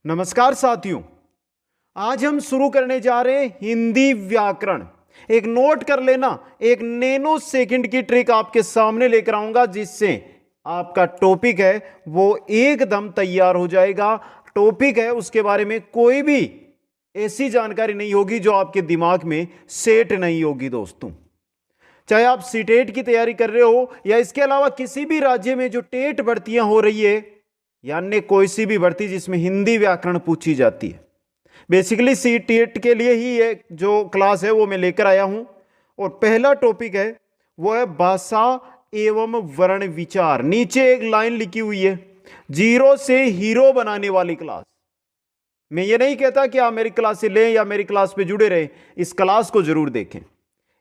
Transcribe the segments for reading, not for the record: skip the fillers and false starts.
नमस्कार साथियों, आज हम शुरू करने जा रहे हैं हिंदी व्याकरण। एक नोट कर लेना, एक नैनो सेकंड की ट्रिक आपके सामने लेकर आऊंगा जिससे आपका टॉपिक है वो एकदम तैयार हो जाएगा। टॉपिक है उसके बारे में कोई भी ऐसी जानकारी नहीं होगी जो आपके दिमाग में सेट नहीं होगी। दोस्तों, चाहे आप सीटेट की तैयारी कर रहे हो या इसके अलावा किसी भी राज्य में जो टेट भर्तियां हो रही है, यानी कोई सी भी भर्ती जिसमें हिंदी व्याकरण पूछी जाती है, बेसिकली सीटेट के लिए ही ये जो क्लास है वो मैं लेकर आया हूं। और पहला टॉपिक है वो है भाषा एवं वर्ण विचार। नीचे एक लाइन लिखी हुई है, जीरो से हीरो बनाने वाली क्लास। मैं ये नहीं कहता कि आप मेरी क्लास से लें या मेरी क्लास पे जुड़े रहें, इस क्लास को जरूर देखें।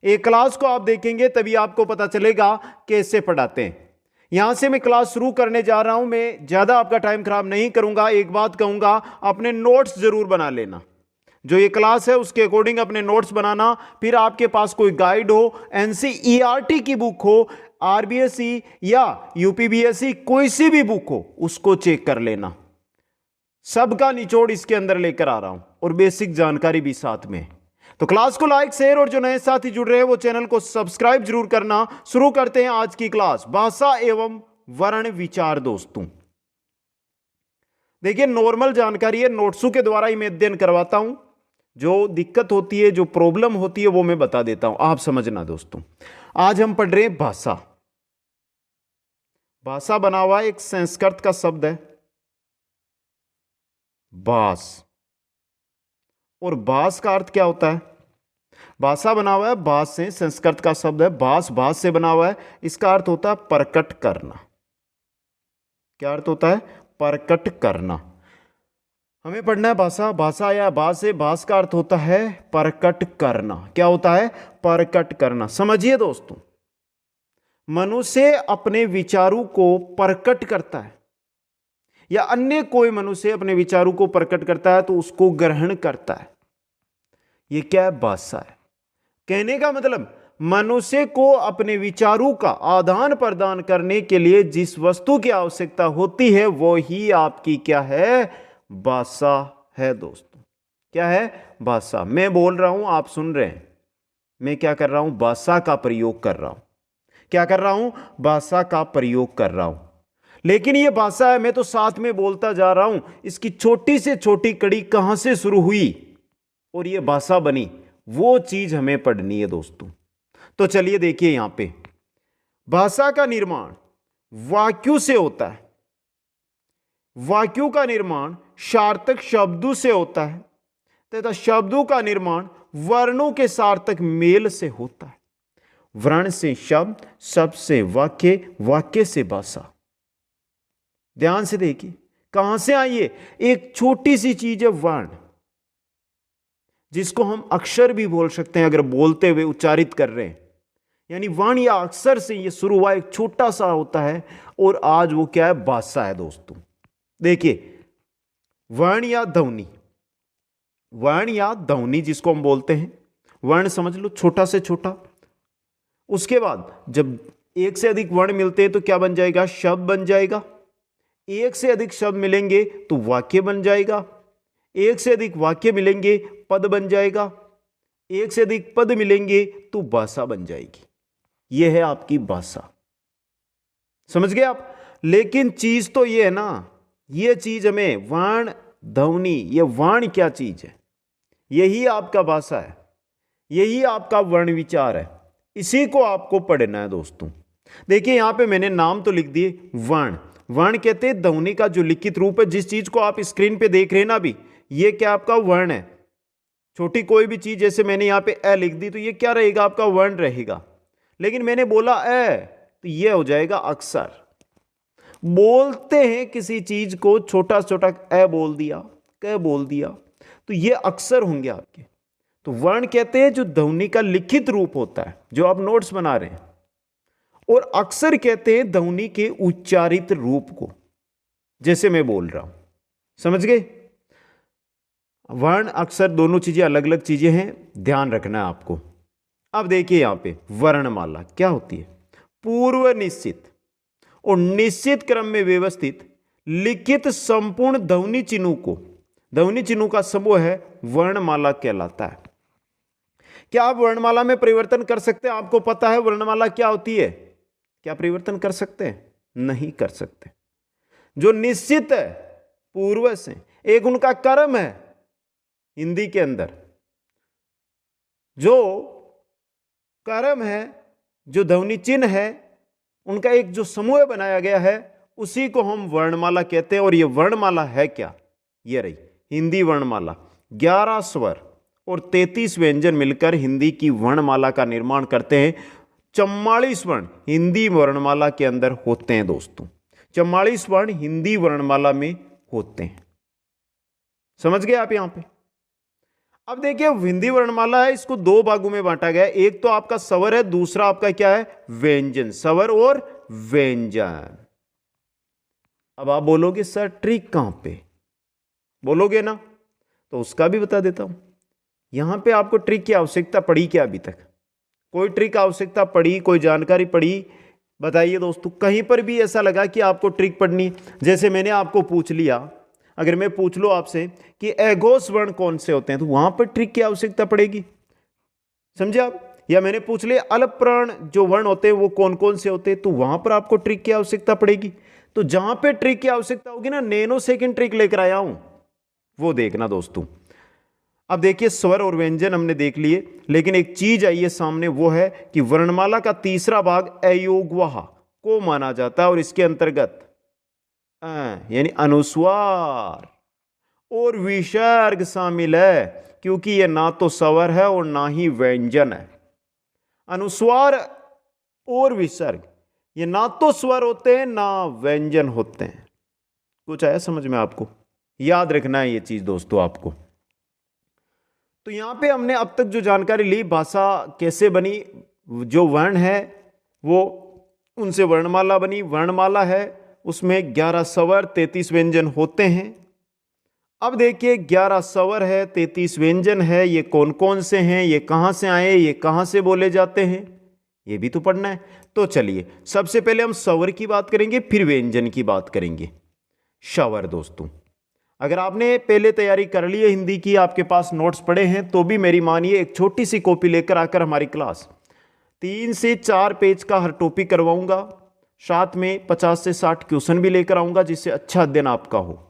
एक क्लास को आप देखेंगे तभी आपको पता चलेगा कैसे पढ़ाते हैं। यहां से मैं क्लास शुरू करने जा रहा हूं। मैं ज्यादा आपका टाइम खराब नहीं करूंगा। एक बात कहूंगा, अपने नोट्स जरूर बना लेना। जो ये क्लास है उसके अकॉर्डिंग अपने नोट्स बनाना। फिर आपके पास कोई गाइड हो, एनसीईआरटी की बुक हो, आरबीएसई या यूपीबीएसई कोई सी भी बुक हो, उसको चेक कर लेना। सबका निचोड़ इसके अंदर लेकर आ रहा हूं और बेसिक जानकारी भी साथ में। तो क्लास को लाइक, शेयर और जो नए साथी जुड़ रहे हैं वो चैनल को सब्सक्राइब जरूर करना। शुरू करते हैं आज की क्लास, भाषा एवं वर्ण विचार। दोस्तों देखिए, नॉर्मल जानकारी है, नोट्सों के द्वारा ही मैं अध्ययन करवाता हूं। जो दिक्कत होती है, जो प्रॉब्लम होती है वो मैं बता देता हूं, आप समझना। दोस्तों आज हम पढ़ रहे हैं भाषा। भाषा बना हुआ एक संस्कृत का शब्द है भास, और भास का अर्थ क्या होता है? भाषा बना हुआ है भास से, संस्कृत का शब्द है भास, भास से बना हुआ है। इसका अर्थ होता है प्रकट करना। क्या अर्थ होता है? प्रकट करना। हमें पढ़ना है भाषा। भाषा या भास से, भास का अर्थ होता है प्रकट करना। क्या होता है? प्रकट करना। समझिए दोस्तों, मनुष्य अपने विचारों को प्रकट करता है या अन्य कोई मनुष्य अपने विचारों को प्रकट करता है तो उसको ग्रहण करता है। यह क्या है? भाषा है। कहने का मतलब, मनुष्य को अपने विचारों का आदान प्रदान करने के लिए जिस वस्तु की आवश्यकता होती है वो ही आपकी क्या है? भाषा है। दोस्तों क्या है? भाषा। मैं बोल रहा हूं, आप सुन रहे हैं। मैं क्या कर रहा हूं? भाषा का प्रयोग कर रहा हूं। क्या कर रहा हूं? भाषा का प्रयोग कर रहा हूं। लेकिन यह भाषा है, मैं तो साथ में बोलता जा रहा हूं। इसकी छोटी से छोटी कड़ी कहां से शुरू हुई और यह भाषा बनी, वो चीज हमें पढ़नी है। दोस्तों तो चलिए देखिए, यहां पे भाषा का निर्माण वाक्यों से होता है। वाक्यों का निर्माण सार्थक शब्दों से होता है तथा शब्दों का निर्माण वर्णों के सार्थक मेल से होता है। वर्ण से शब्द, शब्द से वाक्य, वाक्य से भाषा। ध्यान से देखिए कहां से आई है। एक छोटी सी चीज है वर्ण, जिसको हम अक्षर भी बोल सकते हैं अगर बोलते हुए उच्चारित कर रहे हैं। यानी वर्ण या अक्षर से ये शुरू हुआ, एक छोटा सा होता है और आज वो क्या है? भाषा है। दोस्तों देखिए, वर्ण या ध्वनि, वर्ण या ध्वनि जिसको हम बोलते हैं, वर्ण समझ लो छोटा से छोटा। उसके बाद जब एक से अधिक वर्ण मिलते हैं तो क्या बन जाएगा? शब्द बन जाएगा। एक से अधिक शब्द मिलेंगे तो वाक्य बन जाएगा। एक से अधिक वाक्य मिलेंगे पद बन जाएगा। एक से अधिक पद मिलेंगे तो भाषा बन जाएगी। यह है आपकी भाषा। समझ गए आप? लेकिन चीज तो यह है ना, यह चीज हमें वर्ण ध्वनि, यह वर्ण क्या चीज है? यही आपका भाषा है, यही आपका वर्ण विचार है। इसी को आपको पढ़ना है। दोस्तों देखिए, यहां पे मैंने नाम तो लिख दिए वर्ण। वर्ण कहते हैं ध्वनि का जो लिखित रूप है। जिस चीज को आप स्क्रीन पे देख रहे हैं ना अभी, ये क्या आपका वर्ण है। छोटी कोई भी चीज, जैसे मैंने यहां पे ए लिख दी तो ये क्या रहेगा? आपका वर्ण रहेगा। लेकिन मैंने बोला ए तो ये हो जाएगा अक्षर। बोलते हैं किसी चीज को, छोटा छोटा ए बोल दिया, क बोल दिया, तो ये अक्षर होंगे आपके। तो वर्ण कहते हैं जो ध्वनि का लिखित रूप होता है, जो आप नोट्स बना रहे हैं। और अक्षर कहते हैं ध्वनि के उच्चारित रूप को, जैसे मैं बोल रहा हूं। समझ गए? वर्ण अक्षर दोनों चीजें अलग अलग चीजें हैं, ध्यान रखना है आपको। अब देखिए यहां पे वर्णमाला क्या होती है? पूर्व निश्चित और निश्चित क्रम में व्यवस्थित लिखित संपूर्ण ध्वनि चिन्हों को ध्वनि चिन्हों का समूह है वर्णमाला कहलाता है। क्या आप वर्णमाला में परिवर्तन कर सकते हैं? आपको पता है वर्णमाला क्या होती है? क्या परिवर्तन कर सकते हैं? नहीं कर सकते। जो निश्चित है पूर्व से, एक उनका कर्म है हिंदी के अंदर, जो कर्म है, जो ध्वनि चिन्ह है, उनका एक जो समूह बनाया गया है, उसी को हम वर्णमाला कहते हैं। और ये वर्णमाला है क्या? ये रही हिंदी वर्णमाला। 11 स्वर और 33 व्यंजन मिलकर हिंदी की वर्णमाला का निर्माण करते हैं। 44 वर्ण हिंदी वर्णमाला के अंदर होते हैं दोस्तों। 44 वर्ण हिंदी वर्णमाला में होते हैं। समझ गए आप यहां पे? अब देखिए हिंदी वर्णमाला है, इसको दो भागों में बांटा गया है। एक तो आपका स्वर है, दूसरा आपका क्या है? व्यंजन। स्वर और व्यंजन। अब आप बोलोगे सर ट्रिक कहां पे? बोलोगे ना, तो उसका भी बता देता हूं। यहां पे आपको ट्रिक की आवश्यकता पड़ी क्या अभी तक? कोई ट्रिक आवश्यकता पड़ी, कोई जानकारी पड़ी? बताइए दोस्तों, कहीं पर भी ऐसा लगा कि आपको ट्रिक पढ़नी? जैसे मैंने आपको पूछ लिया, अगर मैं पूछ लो आपसे कि एघोष वर्ण कौन से होते हैं, तो वहां पर ट्रिक की आवश्यकता पड़ेगी। समझे आप? या मैंने पूछ लिया अल्प प्राण जो वर्ण होते हैं वो कौन कौन से होते हैं, तो वहां पर आपको ट्रिक की आवश्यकता पड़ेगी। तो जहां पे ट्रिक की आवश्यकता होगी ना, नैनो सेकंड ट्रिक लेकर आया हूं, वो देखना दोस्तों। अब देखिए स्वर और व्यंजन हमने देख लिए, लेकिन एक चीज आई है सामने, वो है कि वर्णमाला का तीसरा भाग अयोगवाह को माना जाता है और इसके अंतर्गत यानी अनुस्वार और विसर्ग शामिल है, क्योंकि यह ना तो स्वर है और ना ही व्यंजन है। अनुस्वार और विसर्ग ये ना तो स्वर होते हैं ना व्यंजन होते हैं। कुछ आया समझ में आपको? याद रखना है ये चीज दोस्तों आपको। तो यहां पे हमने अब तक जो जानकारी ली, भाषा कैसे बनी, जो वर्ण है वो उनसे वर्णमाला बनी। वर्णमाला है उसमें 11 स्वर 33 व्यंजन होते हैं। अब देखिए 11 स्वर है 33 व्यंजन है, ये कौन कौन से हैं, ये कहां से आए, ये कहां से बोले जाते हैं, ये भी तो पढ़ना है। तो चलिए सबसे पहले हम स्वर की बात करेंगे, फिर व्यंजन की बात करेंगे। स्वर दोस्तों, अगर आपने पहले तैयारी कर ली है हिंदी की, आपके पास नोट्स पड़े हैं, तो भी मेरी मानिए एक छोटी सी कॉपी लेकर आकर हमारी क्लास 3 से 4 पेज का हर टॉपिक करवाऊंगा। साथ में 50 से 60 क्वेश्चन भी लेकर आऊंगा, जिससे अच्छा अध्ययन आपका हो।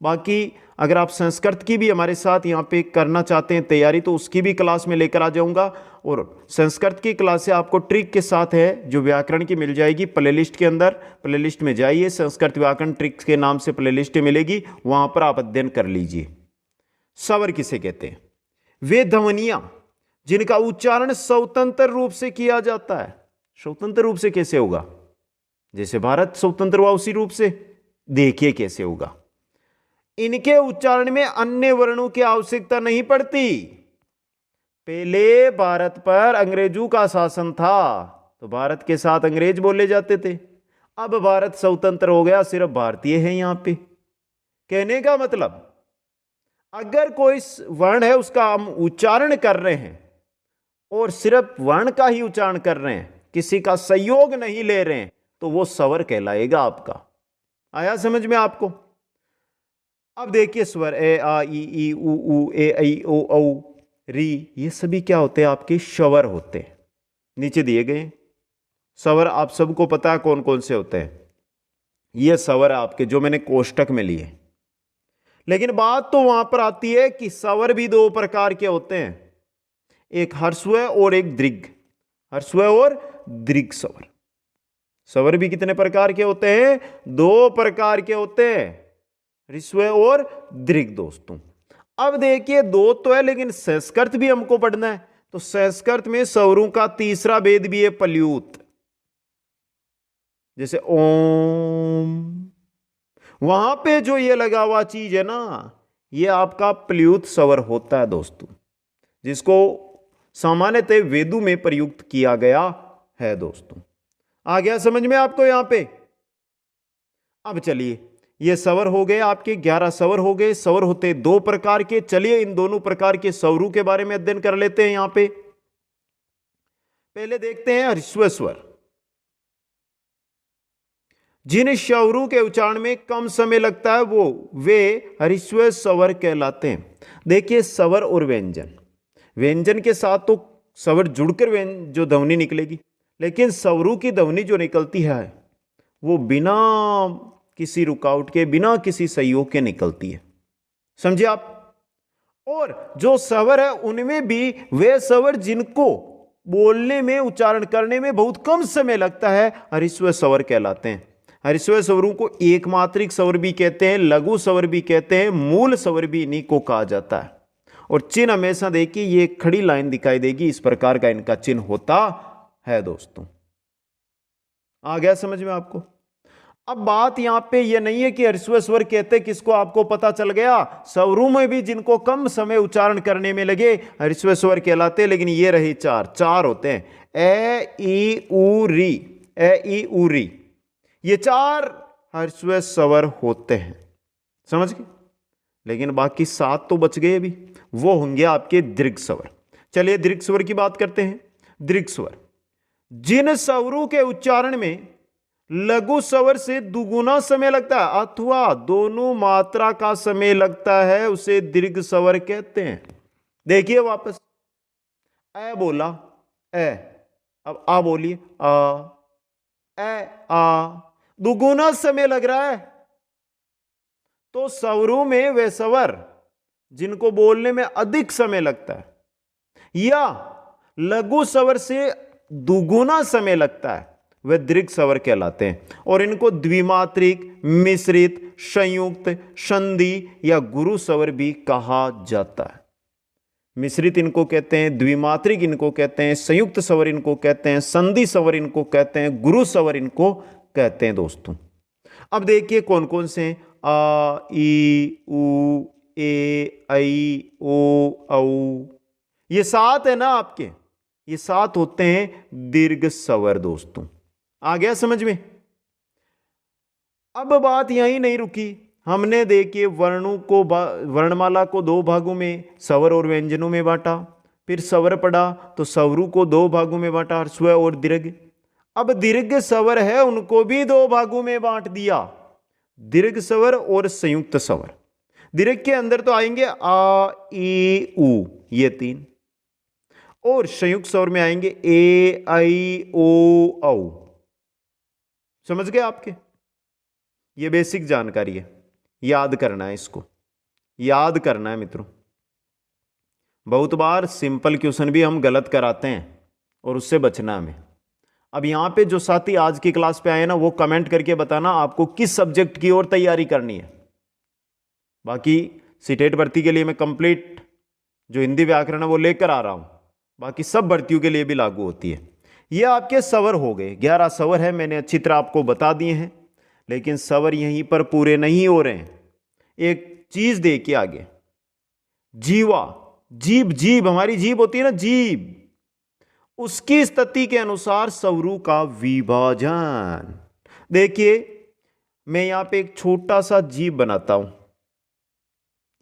बाकी अगर आप संस्कृत की भी हमारे साथ यहाँ पे करना चाहते हैं तैयारी, तो उसकी भी क्लास में लेकर आ जाऊंगा। और संस्कृत की क्लास से आपको ट्रिक के साथ है जो व्याकरण की मिल जाएगी प्लेलिस्ट के अंदर। प्लेलिस्ट में जाइए, संस्कृत व्याकरण ट्रिक्स के नाम से प्लेलिस्ट मिलेगी, वहां पर आप अध्ययन कर लीजिए। स्वर किसे कहते हैं? वे ध्वनियां जिनका उच्चारण स्वतंत्र रूप से किया जाता है। स्वतंत्र रूप से कैसे होगा? जैसे भारत स्वतंत्र हुआ उसी रूप से। देखिए कैसे होगा। इनके उच्चारण में अन्य वर्णों की आवश्यकता नहीं पड़ती। पहले भारत पर अंग्रेजों का शासन था, तो भारत के साथ अंग्रेज बोले जाते थे। अब भारत स्वतंत्र हो गया, सिर्फ भारतीय है यहां पे। कहने का मतलब, अगर कोई वर्ण है उसका हम उच्चारण कर रहे हैं और सिर्फ वर्ण का ही उच्चारण कर रहे हैं, किसी का सहयोग नहीं ले रहे हैं, तो वो स्वर कहलाएगा आपका। आया समझ में आपको? अब देखिए स्वर ए आ ई ई उ ऊ ए ऐ ओ औ री, ये सभी क्या होते हैं? आपके स्वर होते हैं। नीचे दिए गए स्वर आप सबको पता है कौन कौन से होते हैं। ये स्वर आपके जो मैंने कोष्टक में लिए। लेकिन बात तो वहां पर आती है कि स्वर भी दो प्रकार के होते हैं, एक ह्रस्व और एक दीर्घ। ह्रस्व और दीर्घ स्वर। स्वर भी कितने प्रकार के होते हैं? 2 प्रकार के होते हैं, ह्रस्व और दीर्घ दोस्तों। अब देखिए 2 तो है, लेकिन संस्कृत भी हमको पढ़ना है, तो संस्कृत में स्वरों का तीसरा भेद भी है, प्लयूत। जैसे ओम, वहां पे जो ये लगा हुआ चीज है ना, ये आपका प्लयूत स्वर होता है दोस्तों, जिसको सामान्यतः वेदों में प्रयुक्त किया गया है दोस्तों। आ गया समझ में आपको यहां पे? अब चलिए, ये स्वर हो गए आपके 11 स्वर हो गए। स्वर होते 2 प्रकार के। चलिए इन दोनों प्रकार के स्वरों के बारे में अध्ययन कर लेते हैं। यहां पे पहले देखते हैं ह्रस्व स्वर। जिन स्वरों के उच्चारण में कम समय लगता है वे ह्रस्व स्वर कहलाते हैं। देखिए स्वर और व्यंजन, व्यंजन के साथ तो स्वर जुड़कर जो ध्वनि निकलेगी, लेकिन स्वरों की ध्वनि जो निकलती है वो बिना किसी रुकावट के, बिना किसी सहयोग के निकलती है। समझे आप? और जो स्वर है उनमें भी वे स्वर जिनको बोलने में, उच्चारण करने में बहुत कम समय लगता है, ह्रस्व स्वर कहलाते हैं। ह्रस्व स्वरों को एक मात्रिक स्वर भी कहते हैं, लघु स्वर भी कहते हैं, मूल स्वर भी इन्हीं को कहा जाता है। और चिन्ह हमेशा देखिए, ये खड़ी लाइन दिखाई देगी, इस प्रकार का इनका चिन्ह होता है दोस्तों। आ गया समझ में आपको? अब बात यहां पे ये नहीं है कि ह्रस्व स्वर कहते किसको, आपको पता चल गया। स्वरों में भी जिनको कम समय उच्चारण करने में लगे ह्रस्व स्वर कहलाते, लेकिन ये रहे चार होते हैं, ए ई उ री, ए ई उ री, ये 4 ह्रस्व स्वर होते हैं, समझ गए? लेकिन बाकी 7 तो बच गए अभी, वो होंगे आपके दीर्घ स्वर। चलिए दीर्घ स्वर की बात करते हैं। दीर्घ स्वर जिन स्वरों के उच्चारण में लघु स्वर से दुगुना समय लगता है अथवा दोनों मात्रा का समय लगता है, उसे दीर्घ स्वर कहते हैं। देखिए वापस, ए बोला, ए, अब आ बोलिए, आ, ए, आ, दुगुना समय लग रहा है। तो स्वरों में वे स्वर जिनको बोलने में अधिक समय लगता है या लघु स्वर से दुगुना समय लगता है, वे दीर्घ स्वर कहलाते हैं। और इनको द्विमात्रिक, मिश्रित, संयुक्त, संधि या गुरु स्वर भी कहा जाता है। मिश्रित इनको कहते हैं, द्विमात्रिक इनको कहते हैं, संयुक्त स्वर इनको कहते हैं, संधि स्वर इनको कहते हैं, गुरु स्वर इनको कहते हैं दोस्तों। अब देखिए कौन कौन से हैं। आ, ई, उ, ए, ऐ, ओ, औ, ये 7 है ना आपके, ये 7 होते हैं दीर्घ स्वर दोस्तों। आ गया समझ में? अब बात यहीं नहीं रुकी, हमने देखिए वर्णों को, वर्णमाला को 2 भागों में, स्वर और व्यंजनों में बांटा। फिर स्वर पढ़ा तो स्वरों को 2 भागों में बांटा, ह्रस्व और दीर्घ। अब दीर्घ स्वर है उनको भी 2 भागों में बांट दिया, दीर्घ स्वर और संयुक्त स्वर। दीर्घ के अंदर तो आएंगे आ, ई, उ, ये 3, और संयुक्त स्वर में आएंगे ए, ऐ, ओ, औ। समझ गए आपके? ये बेसिक जानकारी है, याद करना है, इसको याद करना है मित्रों। बहुत बार सिंपल क्वेश्चन भी हम गलत कराते हैं और उससे बचना हमें। अब यहां पे जो साथी आज की क्लास पे आए ना, वो कमेंट करके बताना आपको किस सब्जेक्ट की ओर तैयारी करनी है। बाकी सीटेट भर्ती के लिए मैं कंप्लीट जो हिंदी व्याकरण है वो लेकर आ रहा हूं, बाकी सब भर्तियों के लिए भी लागू होती है। ये आपके स्वर हो गए, 11 स्वर है, मैंने अच्छी तरह आपको बता दिए हैं। लेकिन स्वर यहीं पर पूरे नहीं हो रहे हैं, एक चीज देखिए आगे, जीवा, जीभ, जीभ हमारी जीभ होती है ना, जीभ, उसकी स्थिति के अनुसार स्वरों का विभाजन। देखिए मैं यहां पे एक छोटा सा जीभ बनाता हूं,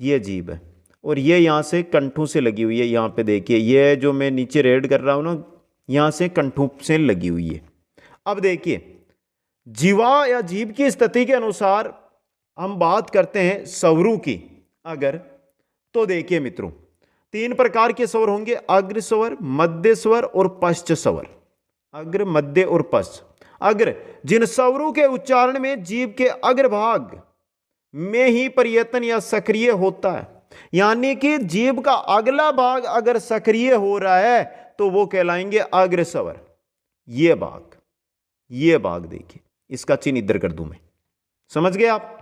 ये जीभ है, और ये यहां से कंठों से लगी हुई है। यहां पे देखिए, ये जो मैं नीचे रेड कर रहा हूं ना, यहां से कंठों से लगी हुई है। अब देखिए जीवा या जीभ की स्थिति के अनुसार हम बात करते हैं स्वरों की अगर, तो देखिए मित्रों 3 प्रकार के स्वर होंगे, अग्र स्वर, मध्य स्वर और पश्च स्वर। अग्र, मध्य और पश्च। अग्र जिन स्वरों के उच्चारण में जीभ के अग्रभाग में ही प्रयत्न या सक्रिय होता है, यानी कि जीभ का अगला भाग अगर सक्रिय हो रहा है तो वो कहलाएंगे अग्र स्वर। ये भाग देखिए, इसका चिन्ह इधर कर दूं मैं, समझ गए आप?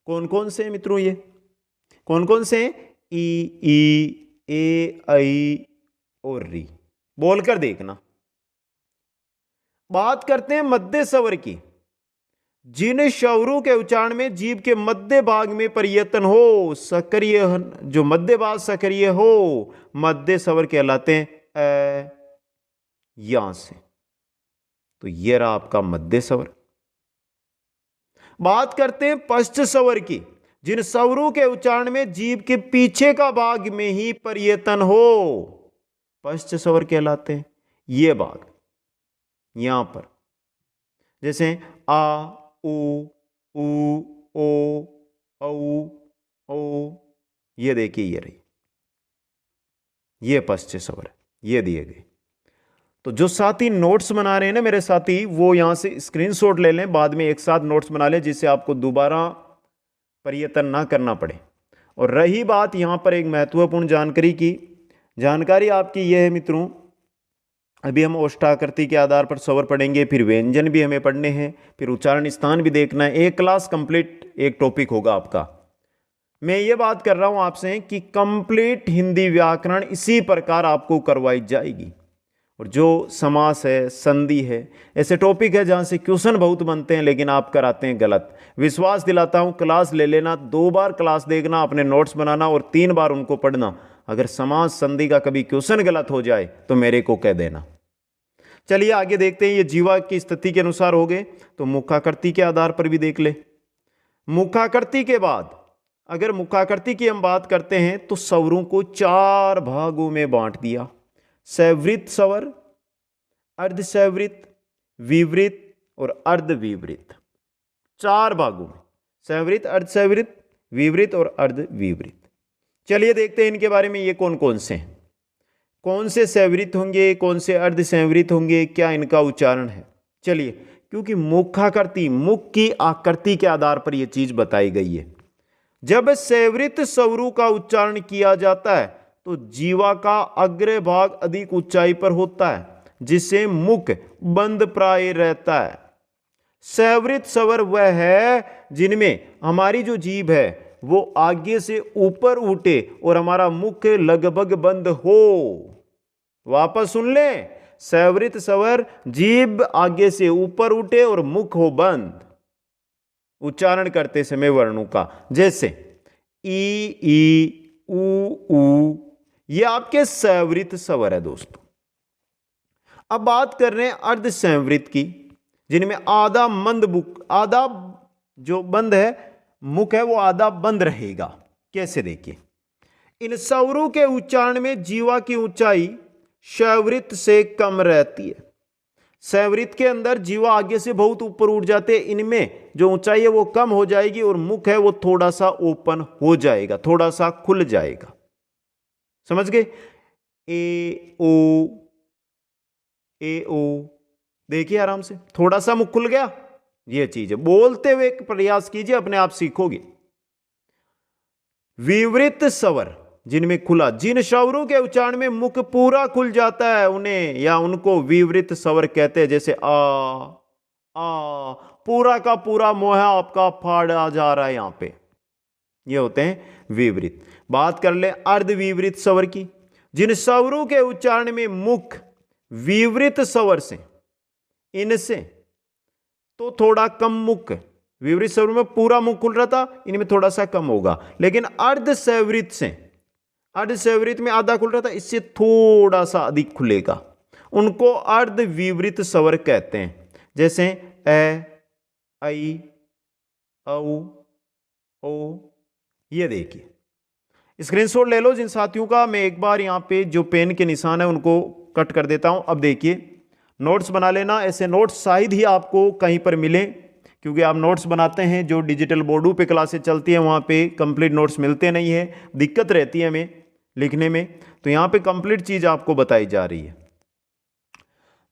कौन कौन से हैं मित्रों? ये कौन कौन से हैं? ई, ए, ऐ और री। बोलकर देखना। बात करते हैं मध्य स्वर की, जिन स्वरों के उच्चारण में जीभ के मध्य भाग में प्रयत्न हो, सक्रिय, जो मध्य भाग सक्रिय हो, मध्य स्वर कहलाते हैं। यहां से तो ये रहा आपका मध्य स्वर। बात करते हैं पश्च स्वर की, जिन स्वरों के उच्चारण में जीभ के पीछे का भाग में ही प्रयत्न हो, पश्च स्वर कहलाते हैं। ये भाग यहां पर, जैसे आ, उ, ओ, औ, ये देखिए ये रही, ये पश्च स्वर ये दिए गए। तो जो साथी नोट्स बना रहे हैं ना मेरे साथी, वो यहां से स्क्रीनशॉट ले लें, बाद में एक साथ नोट्स बना लें, जिससे आपको दोबारा प्रयत्न ना करना पड़े। और रही बात यहां पर एक महत्वपूर्ण जानकारी की, जानकारी आपकी यह है मित्रों, अभी हम ओष्ठाकृति के आधार पर स्वर पढ़ेंगे, फिर व्यंजन भी हमें पढ़ने हैं, फिर उच्चारण स्थान भी देखना है। एक क्लास कंप्लीट एक टॉपिक होगा आपका। मैं ये बात कर रहा हूं आपसे कि कंप्लीट हिंदी व्याकरण इसी प्रकार आपको करवाई जाएगी। और जो समास है, संधि है, ऐसे टॉपिक है जहां से क्वेश्चन बहुत बनते हैं लेकिन आप कराते हैं गलत। विश्वास दिलाता हूं, क्लास ले लेना, 2 बार क्लास देखना, अपने नोट्स बनाना और 3 बार उनको पढ़ना। अगर समास संधि का कभी क्वेश्चन गलत हो जाए तो मेरे को कह देना। चलिए आगे देखते हैं। ये जीवा की स्थिति के अनुसार हो गए, तो मुखाकृति के आधार पर भी देख ले। मुखाकृति के बाद अगर मुखाकृति की हम बात करते हैं तो स्वरों को 4 भागों में बांट दिया। सैवृत स्वर, अर्धसैवृत, विवृत और अर्धविवृत, 4 भागों में, सैवृत, अर्धसैवृत, विवृत और अर्धविवृत। चलिए देखते हैं इनके बारे में, ये कौन कौन से हैं, कौन से सैवृत होंगे, कौन से अर्धसैवृत होंगे, क्या इनका उच्चारण है। चलिए, क्योंकि मुखाकृति, मुख की आकृति के आधार पर यह चीज बताई गई है। जब सैवृत स्वरों का उच्चारण किया जाता है तो जीवा का अग्र भाग अधिक ऊंचाई पर होता है, जिससे मुख बंद प्राय रहता है। सैवृत स्वर वह है जिनमें हमारी जो जीभ है वो आगे से ऊपर उठे और हमारा मुख लगभग बंद हो। वापस सुन लें, सैवृत स्वर जीभ आगे से ऊपर उठे और मुख हो बंद उच्चारण करते समय वर्णों का, जैसे ई, ऊ, ये आपके सैवृत स्वर है दोस्तों। अब बात कर रहे हैं अर्धसैवृत की, जिनमें आधा मंद मुख, आधा जो बंद है मुख है वो आधा बंद रहेगा। कैसे, देखिए, इन स्वरों के उच्चारण में जीवा की ऊंचाई सैवृत से कम रहती है। सैवृत के अंदर जीवा आगे से बहुत ऊपर उठ जाते हैं, इनमें जो ऊंचाई है वो कम हो जाएगी और मुख है वो थोड़ा सा ओपन हो जाएगा, थोड़ा सा खुल जाएगा। समझ गए? ए ओ, देखिए आराम से, थोड़ा सा मुख खुल गया। यह चीज है, बोलते हुए प्रयास कीजिए, अपने आप सीखोगे। विवृत स्वर, जिनमें खुला, जिन स्वरों के उच्चारण में मुख पूरा खुल जाता है उन्हें या उनको विवृत स्वर कहते हैं। जैसे आ, पूरा का पूरा मोह आपका फाड़ा जा रहा है यहां पे, ये होते हैं विवृत। बात कर ले अर्धविवृत स्वर की, जिन स्वरों के उच्चारण में मुख विवृत स्वर से, इनसे तो थोड़ा कम मुख, विवृत स्वर में पूरा मुख खुल रहा था, इनमें थोड़ा सा कम होगा। लेकिन अर्धसैवृत से, अर्धसैवृत में आधा खुल रहा था, इससे थोड़ा सा अधिक खुलेगा, उनको अर्धविवृत स्वर कहते हैं। जैसे ए, आई, ओ, ये देखिए, स्क्रीनशॉट ले लो जिन साथियों का। मैं एक बार यहां पे जो पेन के निशान है उनको कट कर देता हूं। अब देखिए, नोट्स बना लेना, ऐसे नोट्स शायद ही आपको कहीं पर मिले, क्योंकि आप नोट्स बनाते हैं जो डिजिटल बोर्डों पे क्लासेस चलती हैं वहाँ पे कंप्लीट नोट्स मिलते नहीं है, दिक्कत रहती है हमें लिखने में। तो यहाँ पे कंप्लीट चीज़ आपको बताई जा रही है।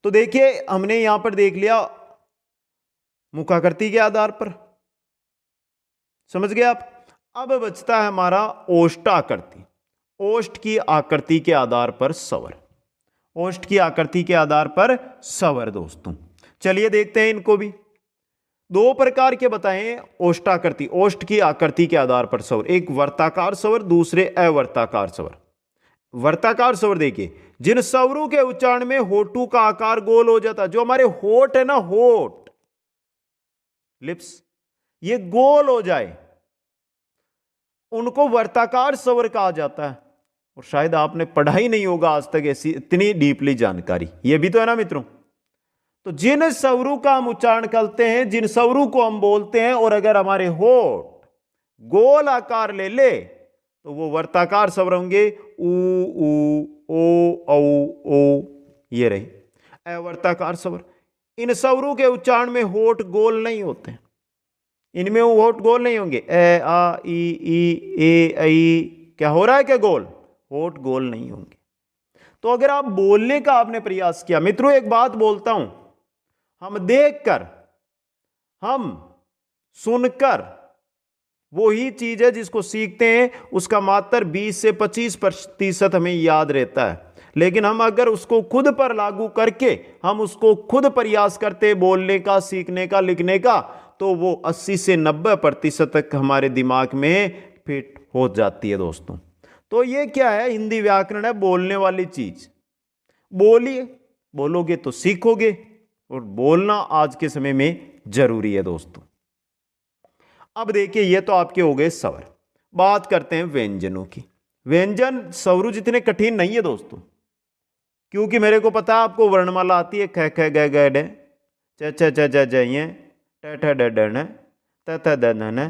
तो देखिए, हमने यहाँ पर देख लिया मुखाकृति के आधार पर, समझ गए आप। अब बचता है हमारा ओष्ठाकृति, ओष्ठ की आकृति के आधार पर स्वर, ओष्ठ की आकृति के आधार पर स्वर दोस्तों। चलिए देखते हैं इनको भी। 2 प्रकार के बताएं ओष्ठाकृति, ओष्ठ की आकृति के आधार पर स्वर, एक वर्ताकार स्वर, दूसरे अवर्ताकार स्वर। वर्ताकार स्वर देखिए, जिन स्वरों के उच्चारण में होठों का आकार गोल हो जाता, जो हमारे होठ है ना, होठ, लिप्स, ये गोल हो जाए, उनको वर्ताकार स्वर कहा जाता है। और शायद आपने पढ़ा ही नहीं होगा आज तक ऐसी इतनी डीपली जानकारी, ये भी तो है ना मित्रों। तो जिन स्वरों का हम उच्चारण करते हैं, जिन स्वरों को हम बोलते हैं, और अगर हमारे होठ गोल आकार ले ले तो वो वर्ताकार स्वर होंगे। ऊ, ओ, औ, ओ, ये रहे। अवर्ताकार स्वर, इन स्वरों के उच्चारण में होठ गोल नहीं होते, इनमें वो होठ गोल नहीं होंगे। ए आ ई ऐ क्या हो रहा है, क्या गोल, होठ गोल नहीं होंगे। तो अगर आप बोलने का आपने प्रयास किया, मित्रों एक बात बोलता हूं, हम देखकर, हम सुनकर वही चीज है जिसको सीखते हैं, उसका मात्र 20 से 25% हमें याद रहता है। लेकिन हम अगर उसको खुद पर लागू करके हम उसको खुद प्रयास करते बोलने का, सीखने का, लिखने का, तो वो 80 से 90% तक हमारे दिमाग में फिट हो जाती है दोस्तों। तो ये क्या है, हिंदी व्याकरण है, बोलने वाली चीज। बोलिए, बोलोगे तो सीखोगे, और बोलना आज के समय में जरूरी है दोस्तों। अब देखिए, ये तो आपके हो गए स्वर। बात करते हैं व्यंजनों की। व्यंजन स्वरू जितने कठिन नहीं है दोस्तों, क्योंकि मेरे को पता है आपको वर्णमाला आती है, ख ख ग ग ड, च छ छ ज ज य, ट ठ ड ड न, त थ द ध न,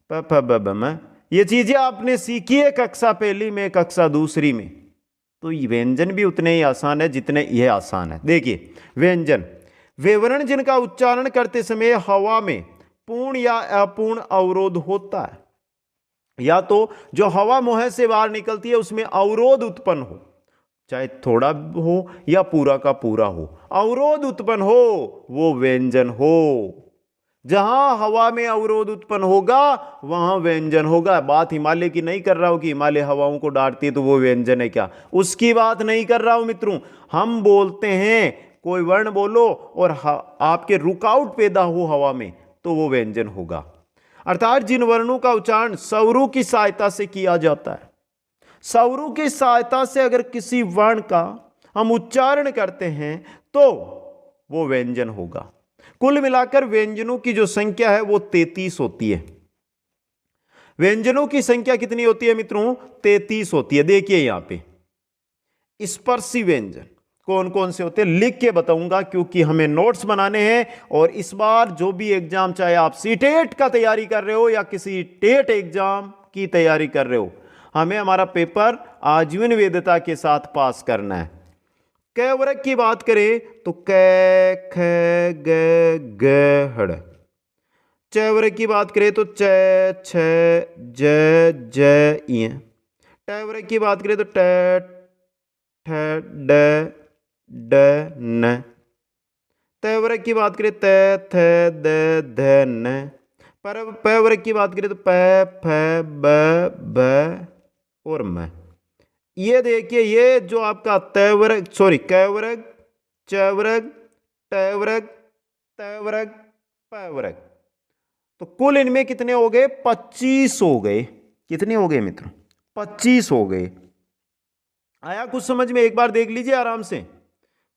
प फ ब ब म। ये चीजें आपने सीखी है कक्षा पहली में, कक्षा दूसरी में। तो ये व्यंजन भी उतने ही आसान है जितने यह आसान है। देखिए व्यंजन, विवरण जिनका उच्चारण करते समय हवा में पूर्ण या अपूर्ण अवरोध होता है, या तो जो हवा मुंह से बाहर निकलती है उसमें अवरोध उत्पन्न हो, चाहे थोड़ा हो या पूरा का पूरा हो, अवरोध उत्पन्न हो, वो व्यंजन हो। जहां हवा में अवरोध उत्पन्न होगा वहां व्यंजन होगा। बात हिमालय की नहीं कर रहा हूं कि हिमालय हवाओं को डांटती है तो वो व्यंजन है क्या, उसकी बात नहीं कर रहा हूं मित्रों। हम बोलते हैं कोई वर्ण बोलो और आपके रुकावट पैदा हो हवा में, तो वो व्यंजन होगा। अर्थात जिन वर्णों का उच्चारण स्वरों की सहायता से किया जाता है, स्वरों की सहायता से अगर किसी वर्ण का हम उच्चारण करते हैं तो वो व्यंजन होगा। कुल मिलाकर व्यंजनों की जो संख्या है वो 33 होती है। व्यंजनों की संख्या कितनी होती है मित्रों, 33 होती है। देखिए यहां पे स्पर्शी व्यंजन कौन कौन से होते हैं लिख के बताऊंगा, क्योंकि हमें नोट्स बनाने हैं। और इस बार जो भी एग्जाम, चाहे आप सीटेट का तैयारी कर रहे हो या किसी टेट एग्जाम की तैयारी कर रहे हो, हमें हमारा पेपर आजीवन वैधता के साथ पास करना है। क वर्ग की बात करें तो क ख ग घ हड़। च वर्ग की बात करें तो च छ ज ज इ। ट वर्ग की बात करें तो ट ठ ड ड न। त वर्ग की बात करें त थ द ध न। प वर्ग की बात करें तो प फ ब भ और म। ये देखिए, ये जो आपका त वर्ग, सॉरी क वर्ग, च वर्ग, ट वर्ग, त वर्ग, प वर्ग, तो कुल इनमें कितने हो गए, 25 हो गए। कितने हो गए मित्रों, 25 हो गए। आया कुछ समझ में, एक बार देख लीजिए आराम से।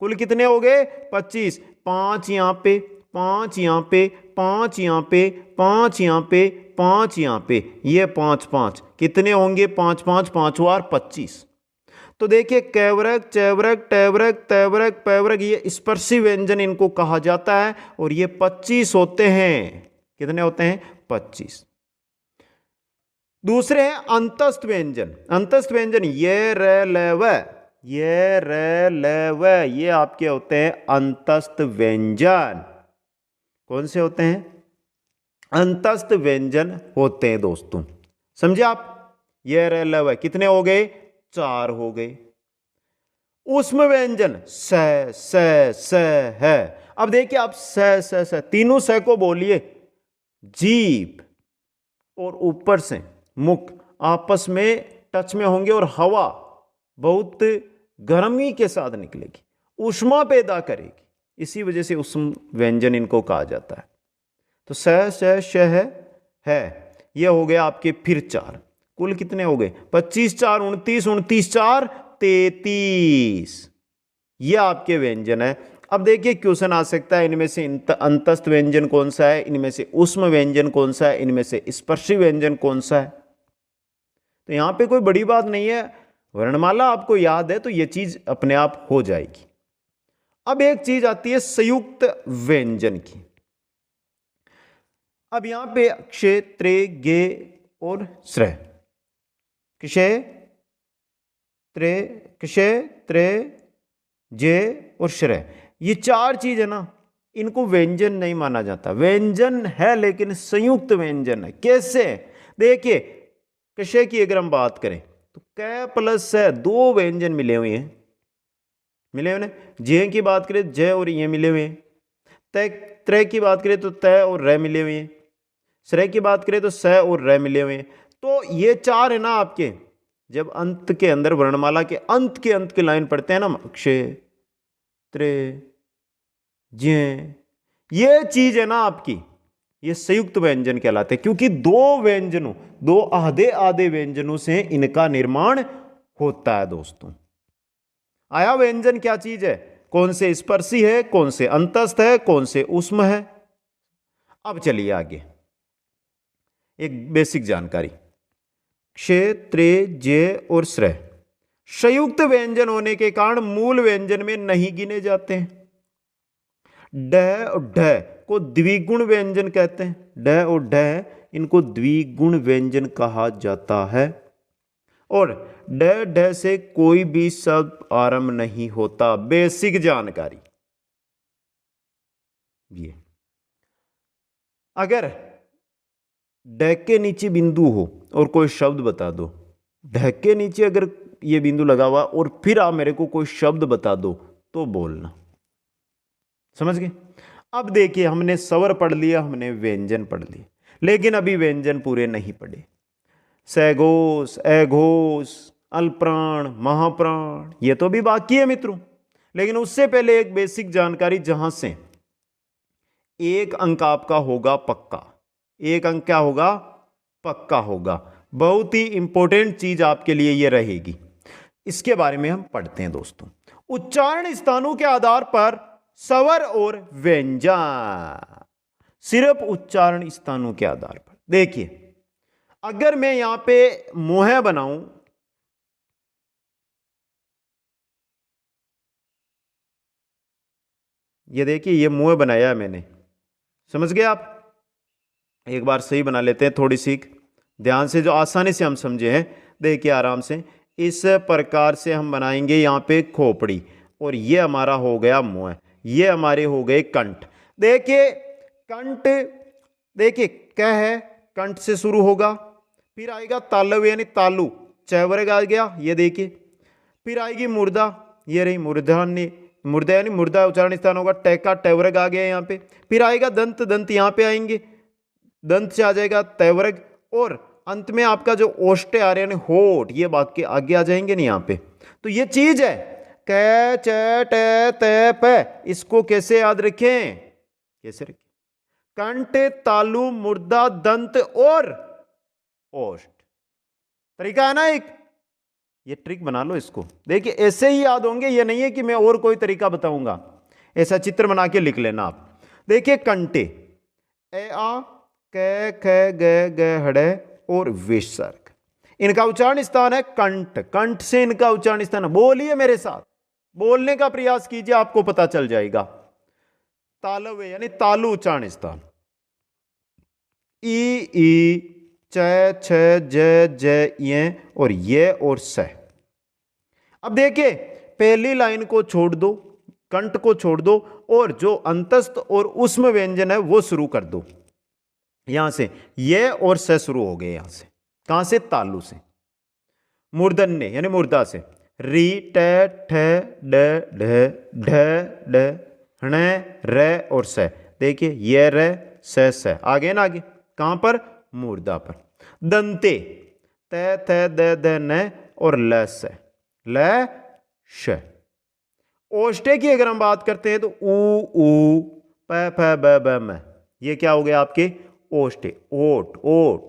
कुल कितने हो गए, 25। 5 यहां पे, 5 यहां पे, 5 यहां पे, 5 यहां पे, 5 यहां पे, ये 5 5 कितने होंगे, 5 5 5 और 25। तो देखिए कैवरक, चैवरक, टैवरक, तैवरक, पैवरक, ये स्पर्शी व्यंजन इनको कहा जाता है। और ये 25 होते हैं। कितने होते हैं, 25। दूसरे हैं अंतस्थ व्यंजन। अंतस्थ व्यंजन ये र ल व, ये र ल व, ये आपके होते हैं अंतस्थ व्यंजन। कौन से होते हैं, अंतस्थ व्यंजन होते हैं दोस्तों, समझे आप। ये र ल व कितने हो गए, 4 हो गए। उष्म व्यंजन स है। अब देखिए आप स तीनों स को बोलिए, जीभ और ऊपर से मुख आपस में टच में होंगे और हवा बहुत गर्मी के साथ निकलेगी, ऊष्मा पैदा करेगी, इसी वजह से उष्म व्यंजन इनको कहा जाता है। तो श है, ये हो गया आपके फिर 4। कुल कितने हो गए, 25 4 29, 29 4 33। ये आपके व्यंजन है। अब देखिए क्वेश्चन आ सकता है, इनमें से अंतस्थ व्यंजन कौन सा है, इनमें से उष्म व्यंजन कौन सा है, इनमें से स्पर्शी व्यंजन कौन सा है। तो यहां पे कोई बड़ी बात नहीं है, वर्णमाला आपको याद है तो ये चीज अपने आप हो जाएगी। अब एक चीज आती है संयुक्त व्यंजन की। अब यहां पे क्षे, त्रे, गे और श्रय, क्षय त्रे जे और श्रय, ये 4 चीज है ना, इनको व्यंजन नहीं माना जाता। व्यंजन है लेकिन संयुक्त व्यंजन है। कैसे? देखिए कशे की अगर हम बात करें तो कै प्लस है, दो व्यंजन मिले हुए हैं, मिले हुए ना। जय की बात करें जय और ये मिले हुए हैं। तय त्रय की बात करें तो तय और रे मिले हुए हैं। श्रय की बात करें तो स और रे मिले हुए हैं। तो ये चार है ना आपके, जब अंत के अंदर वर्णमाला के अंत के लाइन पढ़ते हैं ना, अक्षय त्रे जय, ये चीज है ना आपकी, ये संयुक्त व्यंजन कहलाते हैं, क्योंकि दो व्यंजनों, दो आधे आधे व्यंजनों से इनका निर्माण होता है दोस्तों। आया व्यंजन क्या चीज है, कौन से स्पर्शी है, कौन से अंतस्थ है, कौन से उष्म है। अब चलिए आगे एक बेसिक जानकारी। क्षय त्रे जय और श्रय संयुक्त व्यंजन होने के कारण मूल व्यंजन में नहीं गिने जाते हैं। ड और ढ को द्विगुण व्यंजन कहते हैं। ड और ढ इनको द्विगुण व्यंजन कहा जाता है। और ड ढ से कोई भी शब्द आरंभ नहीं होता। बेसिक जानकारी ये, अगर ड के नीचे बिंदु हो और कोई शब्द बता दो, ढ के नीचे अगर ये बिंदु लगा हुआ और फिर आप मेरे को कोई शब्द बता दो तो बोलना। समझ गए? अब देखिए हमने स्वर पढ़ लिया, हमने व्यंजन पढ़ लिए, लेकिन अभी व्यंजन पूरे नहीं पढ़े। सैघोष, अघोष, अल्पप्राण, महाप्राण, ये तो भी बाकी है मित्रों। लेकिन उससे पहले एक बेसिक जानकारी, जहां से एक अंक आपका होगा पक्का, एक अंक क्या होगा, पक्का होगा। बहुत ही इंपॉर्टेंट चीज आपके लिए ये रहेगी, इसके बारे में हम पढ़ते हैं दोस्तों। उच्चारण स्थानों के आधार पर स्वर और व्यंजन, सिर्फ उच्चारण स्थानों के आधार पर। देखिए अगर मैं यहां पे मोह बनाऊं, ये देखिए ये मुंह बनाया है मैंने, समझ गए आप? एक बार सही बना लेते हैं, थोड़ी सी ध्यान से, जो आसानी से हम समझे हैं। देखिए आराम से इस प्रकार से हम बनाएंगे यहां पे खोपड़ी, और ये हमारा हो गया मुंह, ये हमारे हो गए कंठ। देखिए कंठ, देखिए क्या है, कंठ से शुरू होगा, फिर आएगा तालव यानी तालु, चैवर्ग आ गया, ये देखिए। फिर आएगी मुर्दा, ये रही मूर्धन्य, मुर्दा यानी मुर्दा उच्चारण स्थान होगा, टैका टैवर्ग आ गया यहाँ पे। फिर आएगा दंत, दंत यहाँ पे आएंगे, दंत से आ जाएगा तैवर्ग, और अंत में आपका जो ओष्टे आ रहे हैं होठ, ये बाकी आगे आ जाएंगे नहीं यहाँ पे। तो ये चीज है कै च ट त प, इसको कैसे याद रखें, कैसे रखें, कंठ तालु मुर्दा दंत और ओष्ठ। तरीका है ना एक, ये ट्रिक बना लो इसको। देखिए ऐसे ही याद होंगे, ये नहीं है कि मैं और कोई तरीका बताऊंगा। ऐसा चित्र बना के लिख लेना आप। देखिए कंटे, ए आ क ख ग ग हड़े और विसर्ग, इनका उच्चारण स्थान है कंठ। कंठ से इनका उच्चारण स्थान है। बोलिए मेरे साथ, बोलने का प्रयास कीजिए, आपको पता चल जाएगा। तालव यानी तालु उच्चारण स्थान, ई च छ ज ज ये और ये और स। अब देखिए पहली लाइन को छोड़ दो, कंठ को छोड़ दो, और जो अंतस्थ और उष्म व्यंजन है वो शुरू कर दो। यहां से ये और स शुरू हो गए, यहां से कहां से, तालु से। मूर्धन्य यानी मुर्दा से, री ट ठ ड ढ ढ ड ण र और स। देखिए ये र स आगे ना, आगे कहां पर, मुर्दा पर। दंते त थ द द न और ल स, ल श। ओष्टे की अगर हम बात करते हैं तो ऊ प फ ब ब म, ये क्या हो गया आपके ओष्टे, ओट ओट।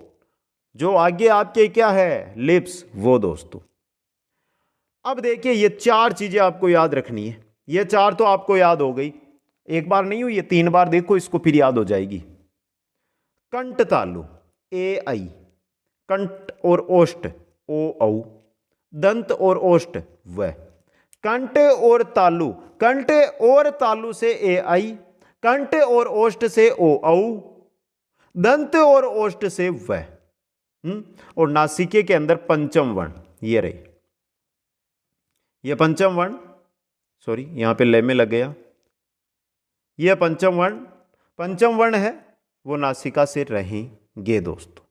जो आगे आपके क्या है, लिप्स, वो दोस्तों। अब देखिए ये चार चीजें आपको याद रखनी है। ये चार तो आपको याद हो गई, एक बार नहीं हुई, ये 3 बार देखो इसको, फिर याद हो जाएगी। कंठ तालु ए आई, कंठ और ओष्ठ ओ औ, दंत और ओष्ठ व। कंठ और तालु, कंठ और तालु से ए आई, कंठ और ओष्ठ से ओ औ, दंत और ओष्ठ से व। और नासिके के अंदर पंचम वर्ण ये रहे, ये पंचम वर्ण, सॉरी यहां पे ले में लग गया, ये पंचम वर्ण है वो नासिका से रहेंगे दोस्तों,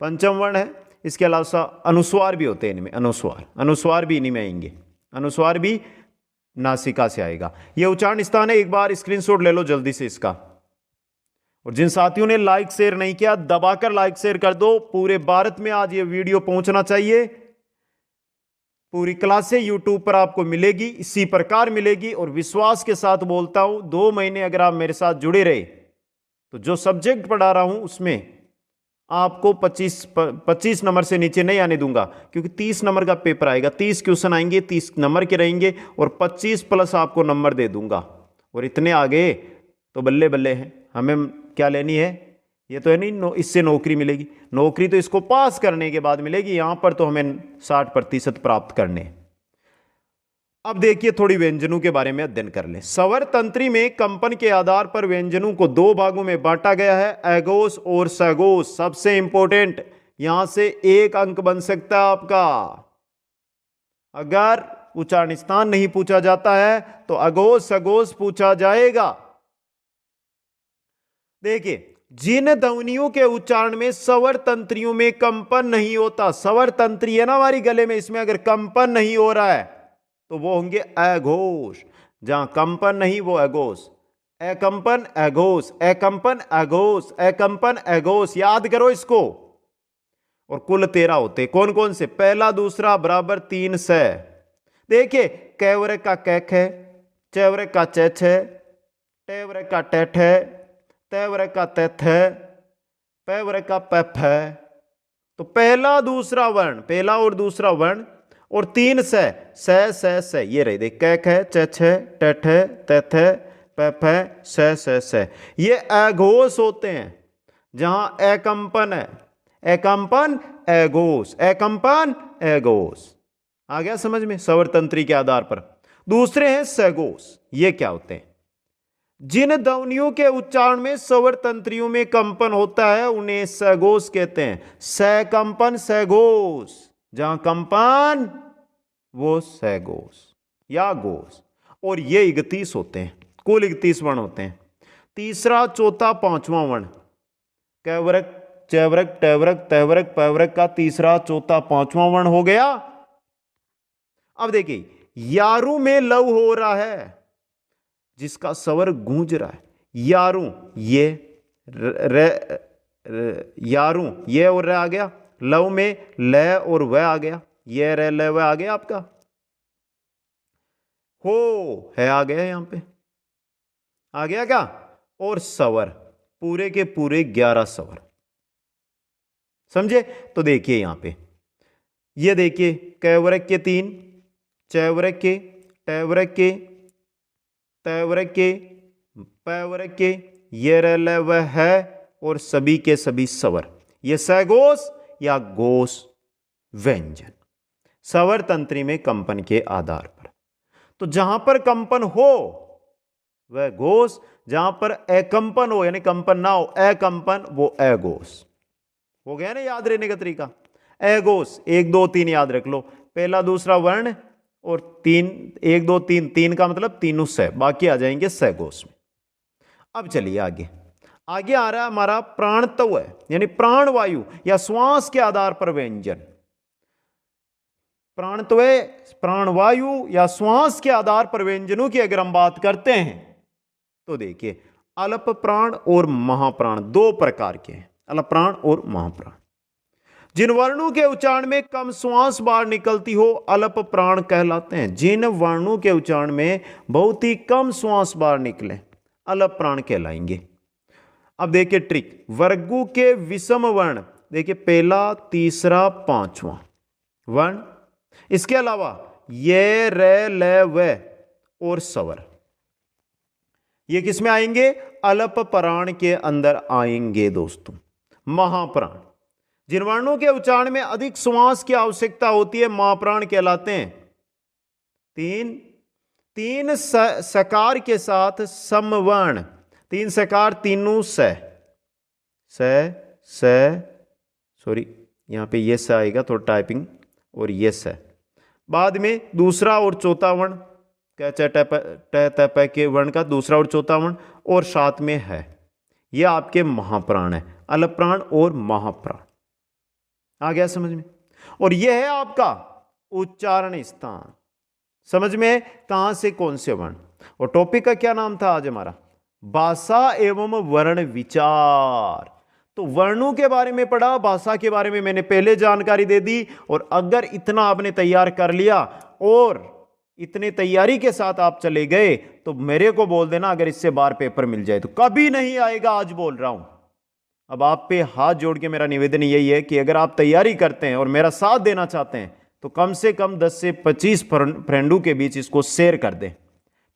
पंचम वर्ण है। इसके अलावा अनुस्वार भी होते हैं इनमें, अनुस्वार भी इन्हीं में आएंगे, अनुस्वार भी नासिका से आएगा। ये उच्चारण स्थान है, एक बार स्क्रीनशॉट ले लो जल्दी से इसका। और जिन साथियों ने लाइक शेयर नहीं किया, दबाकर लाइक शेयर कर दो। पूरे भारत में आज ये वीडियो पहुंचना चाहिए। पूरी क्लासें यूट्यूब पर आपको मिलेगी, इसी प्रकार मिलेगी। और विश्वास के साथ बोलता हूं, 2 महीने अगर आप मेरे साथ जुड़े रहे तो जो सब्जेक्ट पढ़ा रहा हूं उसमें आपको 25 नंबर से नीचे नहीं आने दूंगा, क्योंकि 30 नंबर का पेपर आएगा, 30 क्वेश्चन आएंगे, 30 नंबर के रहेंगे और 25 प्लस आपको नंबर दे दूंगा। और इतने आगे तो बल्ले बल्ले हैं। हमें क्या लेनी है, ये तो है नहीं इससे नौकरी मिलेगी, नौकरी तो इसको पास करने के बाद मिलेगी, यहां पर तो हमें 60% प्राप्त करने। अब देखिए थोड़ी व्यंजनों के बारे में अध्ययन कर लें। स्वर तंत्री में कंपन के आधार पर व्यंजनों को 2 भागों में बांटा गया है, एगोस और सगोस। सबसे इंपॉर्टेंट, यहां से 1 अंक बन सकता है आपका। अगर उच्चारण स्थान नहीं पूछा जाता है तो अगोस सगोस पूछा जाएगा। देखिए, जिन ध्वनियों के उच्चारण में स्वर तंत्रियों में कंपन नहीं होता, स्वर तंत्री है ना हमारी गले में, इसमें अगर कंपन नहीं हो रहा है तो वो होंगे अघोष। जहां कंपन नहीं वो अघोष। एकंपन अघोष, एकंपन अघोष, एकंपन अघोष, याद करो इसको। और कुल 13 होते, कौन कौन से, पहला दूसरा बराबर 3 से। देखिए, कैवरे का कैख है, चैवरे का चैच है, टेवरे का टेठ है, तेवरे का तेथ है, पैवरे का पैफ है। तो पहला दूसरा वर्ण, पहला और दूसरा वर्ण और 3 से ये रही, देख, कैख है, चच है, टेठ है, तेथ है, पैफ है, से ये अघोष होते हैं। जहां एकंपन है, एकंपन अघोष, एकंपन अघोष। आ गया समझ में, स्वर तंत्री के आधार पर। दूसरे हैं सगोष। ये क्या होते हैं, जिन ध्वनियों के उच्चारण में स्वर तंत्रियों में कंपन होता है उन्हें सगोष कहते हैं। सकंपन सगोष, जहां कंपन वो सगोष या गोष। और ये 31 होते हैं, कुल 31 वर्ण होते हैं। तीसरा चौथा पांचवा वर्ण, कैवरक चैवरक टैवरक तैवरक पैवरक का तीसरा चौथा पांचवा वर्ण हो गया। अब देखिए, यारू में लव हो रहा है, जिसका स्वर गूंज रहा है। यारू, ये यारू, ये और रे आ गया। लव में ल और व आ गया, ये रे ल व आ गया आपका। हो है आ गया, यहां पे आ गया क्या। और स्वर पूरे के पूरे 11 स्वर, समझे। तो देखिए यहां पे, ये देखिए, कैवरक के 3, चैवरक के, टैवरक के, तैवरक के, पैवरक के, ये रल वह है और सभी के सभी स्वर। ये सगोष या गोष व्यंजन स्वर तंत्री में कंपन के आधार पर। तो जहां पर कंपन हो वह गोष, जहां पर अकंपन हो यानी कंपन ना हो, अकंपन, वो अघोष हो गया ना। याद रहने का तरीका, अघोष 1 2 3 याद रख लो। पहला दूसरा वर्ण और 3, 1 2 3, 3 का मतलब तीनों से, बाकी आ जाएंगे सगोष में। अब चलिए आगे, आगे आ रहा है हमारा प्राणत्व है, यानी प्राणवायु या श्वास के आधार पर व्यंजन। प्राणत्व, प्राणवायु या श्वास के आधार पर व्यंजनों की अगर हम बात करते हैं तो देखिए, अल्प प्राण और महाप्राण 2 प्रकार के हैं, अल्प प्राण और महाप्राण। जिन वर्णों के उच्चारण में कम श्वास बाहर निकलती हो अल्प प्राण कहलाते हैं। जिन वर्णों के उच्चारण में बहुत ही कम श्वास बाहर निकले अल्प प्राण कहलाएंगे। अब देखिए ट्रिक, वर्गों के विषम वर्ण, देखिए पहला तीसरा पांचवा वर्ण, इसके अलावा ये रे ले व और स्वर, ये किस में आएंगे, अल्प प्राण के अंदर आएंगे दोस्तों। महाप्राण, जिन वर्णों के उच्चारण में अधिक श्वास की आवश्यकता होती है महाप्राण कहलाते हैं। 3 सकार के साथ समवर्ण, 3 सकार, तीनों सॉरी यहां पे ये स आएगा, थोड़ा टाइपिंग, और ये स बाद में दूसरा और चौथा वर्ण क च ट प के वर्ण का दूसरा और चौथा वर्ण, और साथ में है। ये आपके महाप्राण है, अलप प्राण और महाप्राण। आ गया समझ में? और यह है आपका उच्चारण स्थान। समझ में? कहां से कौन से वर्ण। और टॉपिक का क्या नाम था आज हमारा? भाषा एवं वर्ण विचार। तो वर्णों के बारे में पढ़ा, भाषा के बारे में मैंने पहले जानकारी दे दी। और अगर इतना आपने तैयार कर लिया और इतने तैयारी के साथ आप चले गए तो मेरे को बोल देना, अगर इससे बार पेपर मिल जाए तो कभी नहीं आएगा, आज बोल रहा हूं। अब आप पे हाथ जोड़ के मेरा निवेदन यही है कि अगर आप तैयारी करते हैं और मेरा साथ देना चाहते हैं तो कम से कम 10 से 25 फ्रेंडों के बीच इसको शेयर कर दें,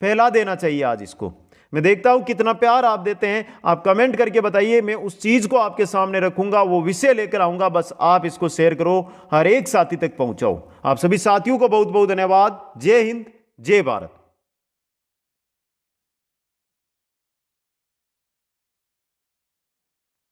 फैला देना चाहिए आज इसको। मैं देखता हूं कितना प्यार आप देते हैं। आप कमेंट करके बताइए, मैं उस चीज को आपके सामने रखूंगा, वो विषय लेकर आऊंगा। बस आप इसको शेयर करो, हर एक साथी तक पहुंचाओ। आप सभी साथियों को बहुत बहुत धन्यवाद। जय हिंद, जय भारत।